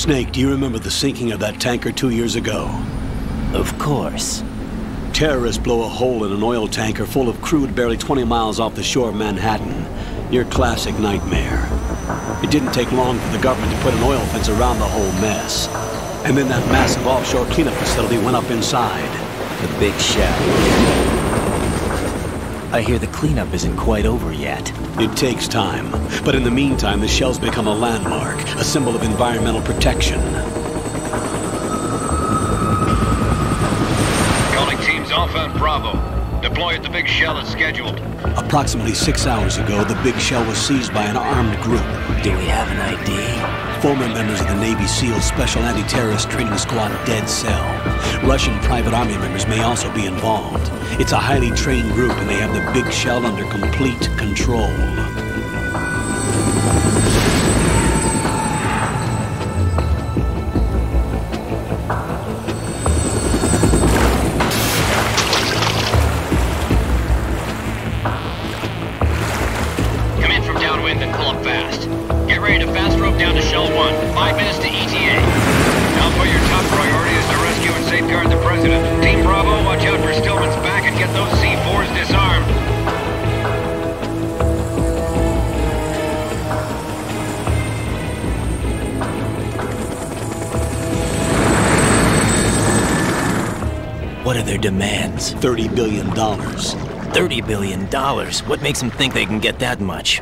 Snake, do you remember the sinking of that tanker 2 years ago? Of course. Terrorists blow a hole in an oil tanker full of crude barely 20 miles off the shore of Manhattan. Your classic nightmare. It didn't take long for the government to put an oil fence around the whole mess. And then that massive offshore cleanup facility went up inside. The Big Shell. I hear the cleanup isn't quite over yet. It takes time. But in the meantime, the shell's become a landmark, a symbol of environmental protection. Calling teams Alpha and Bravo. Deploy at the Big Shell as scheduled. Approximately 6 hours ago, the Big Shell was seized by an armed group. Do we have an ID? Former members of the Navy SEAL Special Anti-Terrorist Training Squad Dead Cell. Russian private army members may also be involved. It's a highly trained group and they have the Big Shell under complete control. Come in from downwind and pull up fast. Get ready to fast rope down to Shell 1. 5 minutes to ETA. Alpha, your top priority is to rescue and safeguard the President. Team Bravo, watch out for Stillman's back and get those C4s disarmed. What are their demands? $30 billion. $30 billion? What makes them think they can get that much?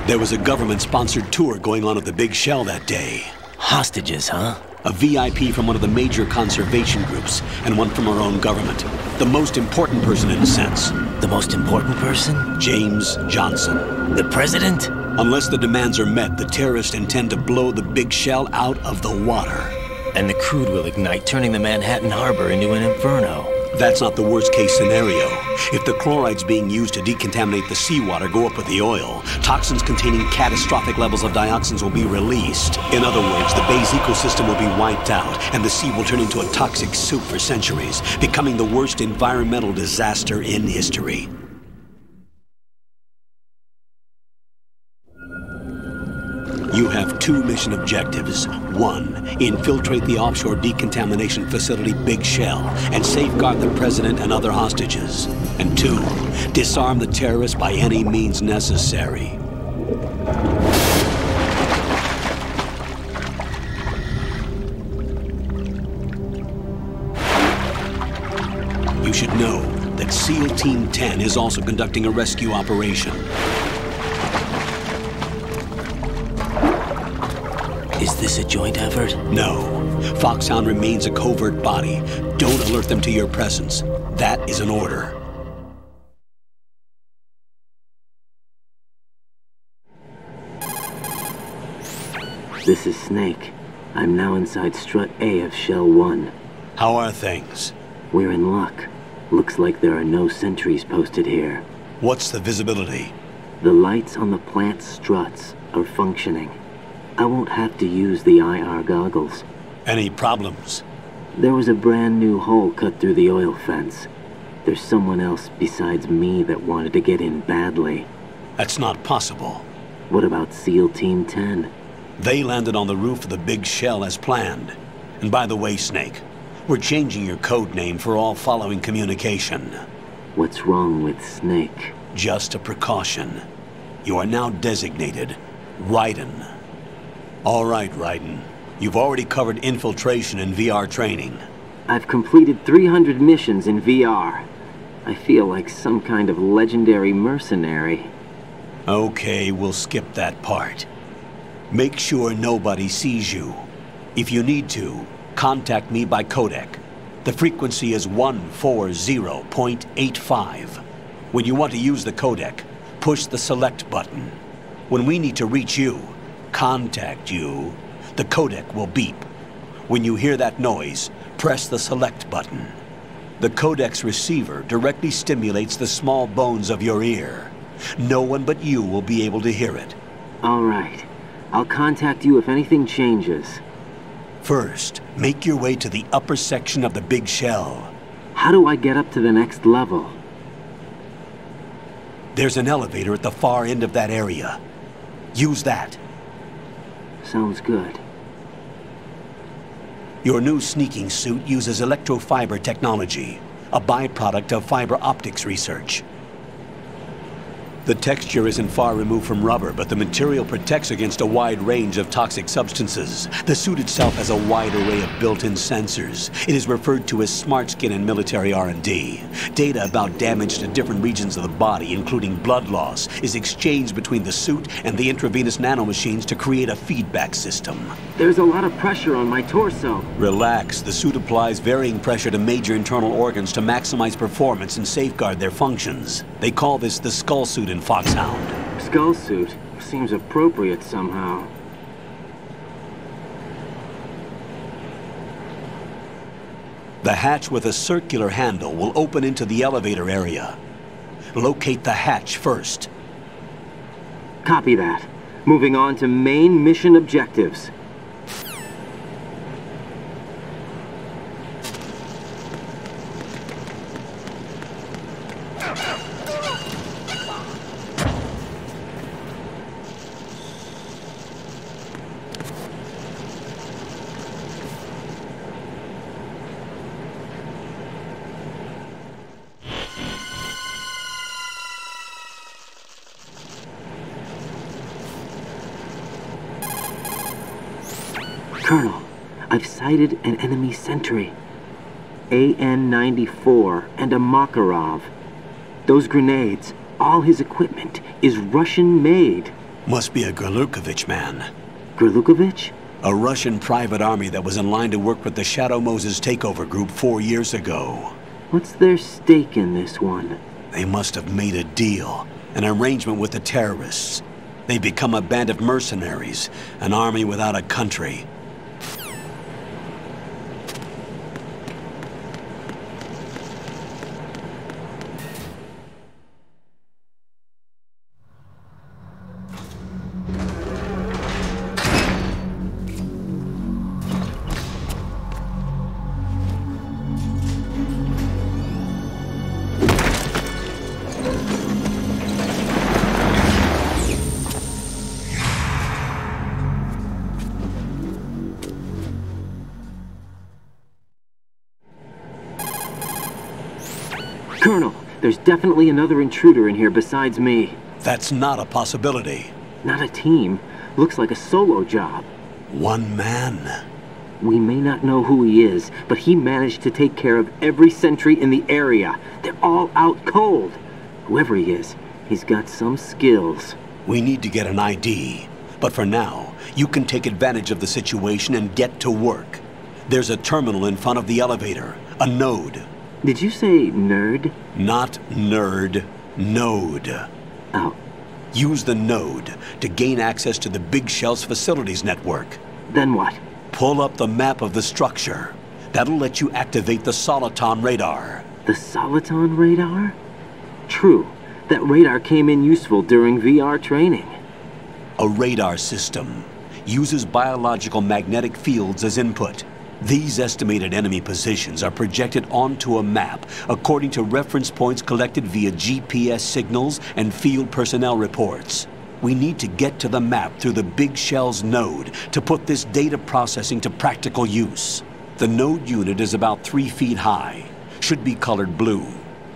There was a government-sponsored tour going on at the Big Shell that day. Hostages, huh? A VIP from one of the major conservation groups, and one from our own government. The most important person in a sense. The most important person? James Johnson. The President? Unless the demands are met, the terrorists intend to blow the Big Shell out of the water. And the crude will ignite, turning the Manhattan Harbor into an inferno. That's not the worst-case scenario. If the chlorides being used to decontaminate the seawater go up with the oil, toxins containing catastrophic levels of dioxins will be released. In other words, the Bay's ecosystem will be wiped out, and the sea will turn into a toxic soup for centuries, becoming the worst environmental disaster in history. You have 2 mission objectives. 1, infiltrate the offshore decontamination facility Big Shell and safeguard the President and other hostages. And 2, disarm the terrorists by any means necessary. You should know that SEAL Team 10 is also conducting a rescue operation. Is this a joint effort? No. Foxhound remains a covert body. Don't alert them to your presence. That is an order. This is Snake. I'm now inside Strut A of Shell 1. How are things? We're in luck. Looks like there are no sentries posted here. What's the visibility? The lights on the plant's struts are functioning. I won't have to use the IR goggles. Any problems? There was a brand new hole cut through the oil fence. There's someone else besides me that wanted to get in badly. That's not possible. What about SEAL Team 10? They landed on the roof of the Big Shell as planned. And by the way, Snake, we're changing your code name for all following communication. What's wrong with Snake? Just a precaution. You are now designated Raiden. All right, Raiden. You've already covered infiltration and VR training. I've completed 300 missions in VR. I feel like some kind of legendary mercenary. Okay, we'll skip that part. Make sure nobody sees you. If you need to, contact me by codec. The frequency is 140.85. When you want to use the codec, push the select button. When we need to reach you, contact you, the codec will beep. When you hear that noise, press the select button. The codec's receiver directly stimulates the small bones of your ear. No one but you will be able to hear it. All right. I'll contact you if anything changes. First, make your way to the upper section of the Big Shell. How do I get up to the next level? There's an elevator at the far end of that area. Use that. Sounds good. Your new sneaking suit uses electrofiber technology, a byproduct of fiber optics research. The texture isn't far removed from rubber, but the material protects against a wide range of toxic substances. The suit itself has a wide array of built-in sensors. It is referred to as smart skin in military R&D. Data about damage to different regions of the body, including blood loss, is exchanged between the suit and the intravenous nanomachines to create a feedback system. There's a lot of pressure on my torso. Relax. The suit applies varying pressure to major internal organs to maximize performance and safeguard their functions. They call this the skull suit in Foxhound. Skull suit seems appropriate somehow. The hatch with a circular handle will open into the elevator area. Locate the hatch first. Copy that. Moving on to main mission objectives. Colonel, I've sighted an enemy sentry. AN-94 and a Makarov. Those grenades, all his equipment, is Russian-made. Must be a Gorlukovich man. Gorlukovich? A Russian private army that was in line to work with the Shadow Moses takeover group 4 years ago. What's their stake in this one? They must have made a deal, an arrangement with the terrorists. They've become a band of mercenaries, an army without a country. Colonel, there's definitely another intruder in here besides me. That's not a possibility. Not a team. Looks like a solo job. One man. We may not know who he is, but he managed to take care of every sentry in the area. They're all out cold. Whoever he is, he's got some skills. We need to get an ID. But for now, you can take advantage of the situation and get to work. There's a terminal in front of the elevator. A node. Did you say nerd? Not nerd. Node. Oh. Use the node to gain access to the Big Shell's facilities network. Then what? Pull up the map of the structure. That'll let you activate the Soliton radar. The Soliton radar? True. That radar came in useful during VR training. A radar system uses biological magnetic fields as input. These estimated enemy positions are projected onto a map according to reference points collected via GPS signals and field personnel reports. We need to get to the map through the Big Shell's node to put this data processing to practical use. The node unit is about 3 feet high, should be colored blue.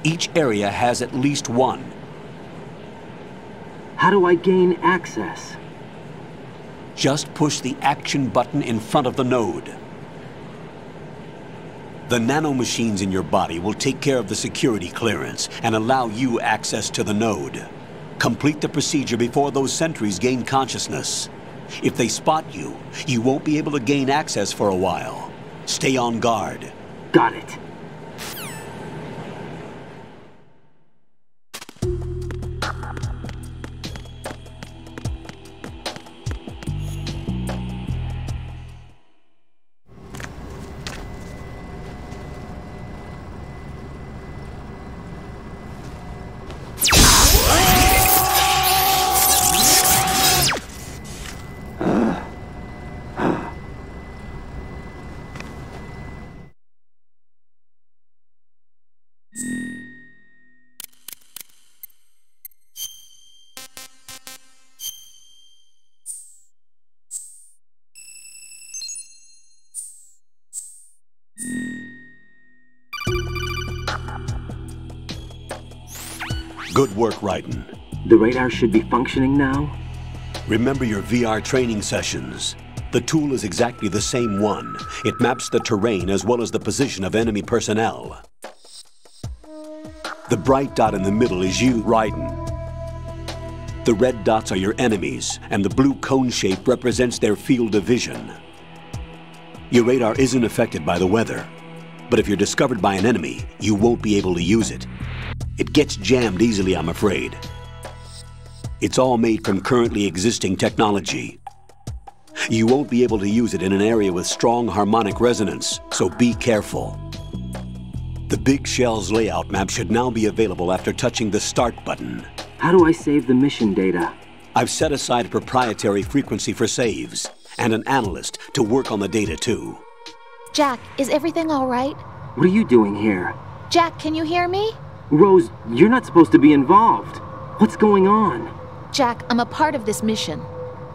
Each area has at least one. How do I gain access? Just push the action button in front of the node. The nanomachines in your body will take care of the security clearance and allow you access to the node. Complete the procedure before those sentries gain consciousness. If they spot you, you won't be able to gain access for a while. Stay on guard. Got it. Good work, Raiden. The radar should be functioning now? Remember your VR training sessions. The tool is exactly the same one. It maps the terrain as well as the position of enemy personnel. The bright dot in the middle is you, Raiden. The red dots are your enemies, and the blue cone shape represents their field of vision. Your radar isn't affected by the weather, but if you're discovered by an enemy, you won't be able to use it. It gets jammed easily, I'm afraid. It's all made from currently existing technology. You won't be able to use it in an area with strong harmonic resonance, so be careful. The Big Shell's layout map should now be available after touching the Start button. How do I save the mission data? I've set aside a proprietary frequency for saves, and an analyst to work on the data too. Jack, is everything all right? What are you doing here? Jack, can you hear me? Rose, you're not supposed to be involved. What's going on? Jack, I'm a part of this mission.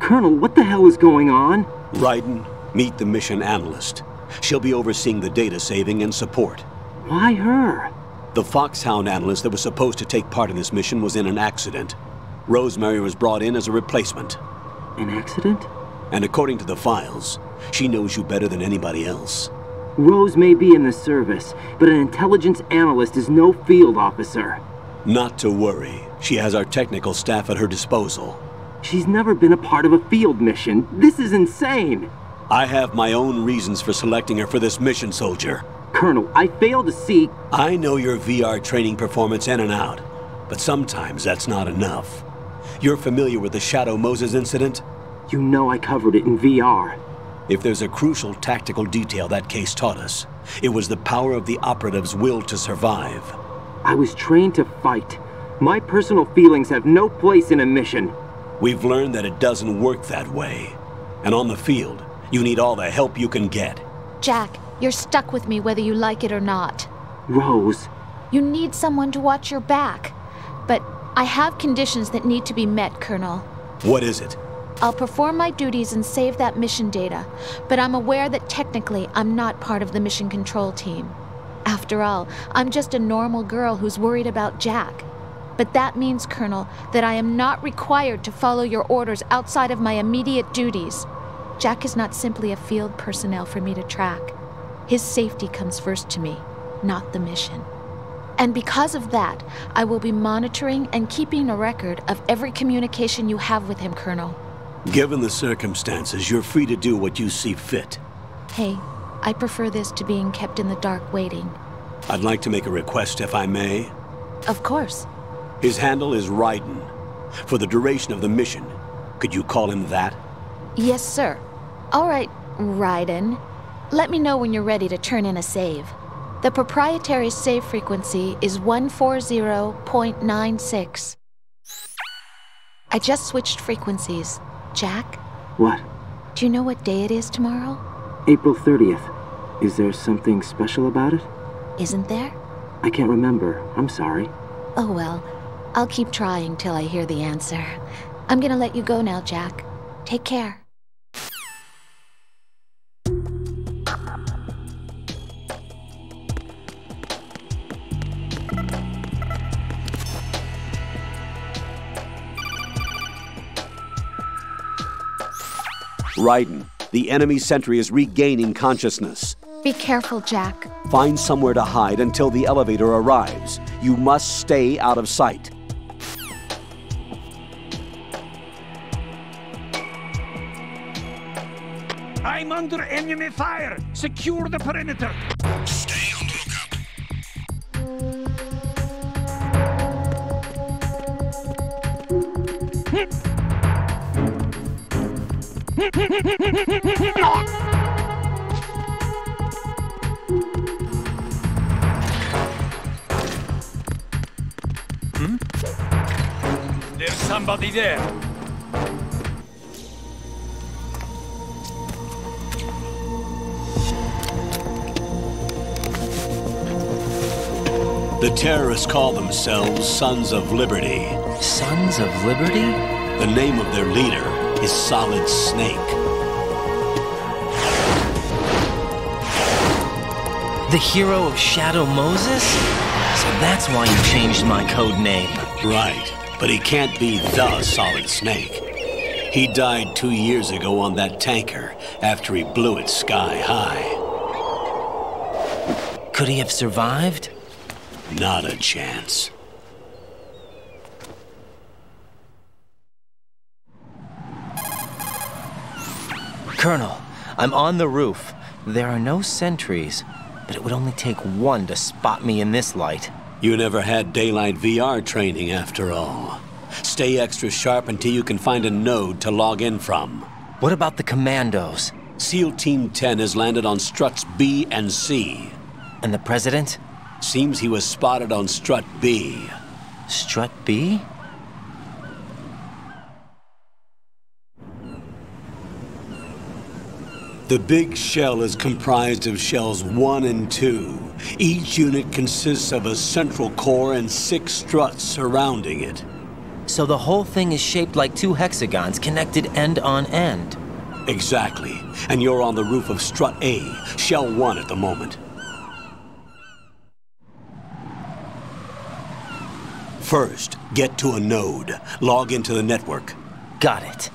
Colonel, what the hell is going on? Raiden, meet the mission analyst. She'll be overseeing the data saving and support. Why her? The Foxhound analyst that was supposed to take part in this mission was in an accident. Rosemary was brought in as a replacement. An accident? And according to the files, she knows you better than anybody else. Rose may be in the service, but an intelligence analyst is no field officer. Not to worry. She has our technical staff at her disposal. She's never been a part of a field mission. This is insane. I have my own reasons for selecting her for this mission, soldier. Colonel, I fail to see... I know your VR training performance in and out, but sometimes that's not enough. You're familiar with the Shadow Moses incident? You know I covered it in VR. If there's a crucial tactical detail that case taught us, it was the power of the operative's will to survive. I was trained to fight. My personal feelings have no place in a mission. We've learned that it doesn't work that way. And on the field, you need all the help you can get. Jack, you're stuck with me whether you like it or not. Rose. You need someone to watch your back. But I have conditions that need to be met, Colonel. What is it? I'll perform my duties and save that mission data, but I'm aware that technically I'm not part of the mission control team. After all, I'm just a normal girl who's worried about Jack. But that means, Colonel, that I am not required to follow your orders outside of my immediate duties. Jack is not simply a field personnel for me to track. His safety comes first to me, not the mission. And because of that, I will be monitoring and keeping a record of every communication you have with him, Colonel. Given the circumstances, you're free to do what you see fit. Hey, I prefer this to being kept in the dark waiting. I'd like to make a request, if I may. Of course. His handle is Raiden. For the duration of the mission, could you call him that? Yes, sir. All right, Raiden. Let me know when you're ready to turn in a save. The proprietary save frequency is 140.96. I just switched frequencies. Jack? What? Do you know what day it is tomorrow? April 30th. Is there something special about it? Isn't there? I can't remember. I'm sorry. Oh well, I'll keep trying till I hear the answer. I'm gonna let you go now, Jack. Take care. Raiden, the enemy sentry is regaining consciousness. Be careful, Jack. Find somewhere to hide until the elevator arrives. You must stay out of sight. I'm under enemy fire! Secure the perimeter! Stay on the There's somebody there! The terrorists call themselves Sons of Liberty. Sons of Liberty? The name of their leader is Solid Snake. The hero of Shadow Moses? So that's why you changed my code name. Right, but he can't be the Solid Snake. He died 2 years ago on that tanker after he blew it sky high. Could he have survived? Not a chance. Colonel, I'm on the roof. There are no sentries, but it would only take one to spot me in this light. You never had daylight VR training after all. Stay extra sharp until you can find a node to log in from. What about the commandos? SEAL Team 10 has landed on struts B and C. And the president? Seems he was spotted on strut B. Strut B? The big shell is comprised of shells 1 and 2. Each unit consists of a central core and 6 struts surrounding it. So the whole thing is shaped like 2 hexagons connected end on end. Exactly. And you're on the roof of strut A, shell 1 at the moment. First, get to a node. Log into the network. Got it.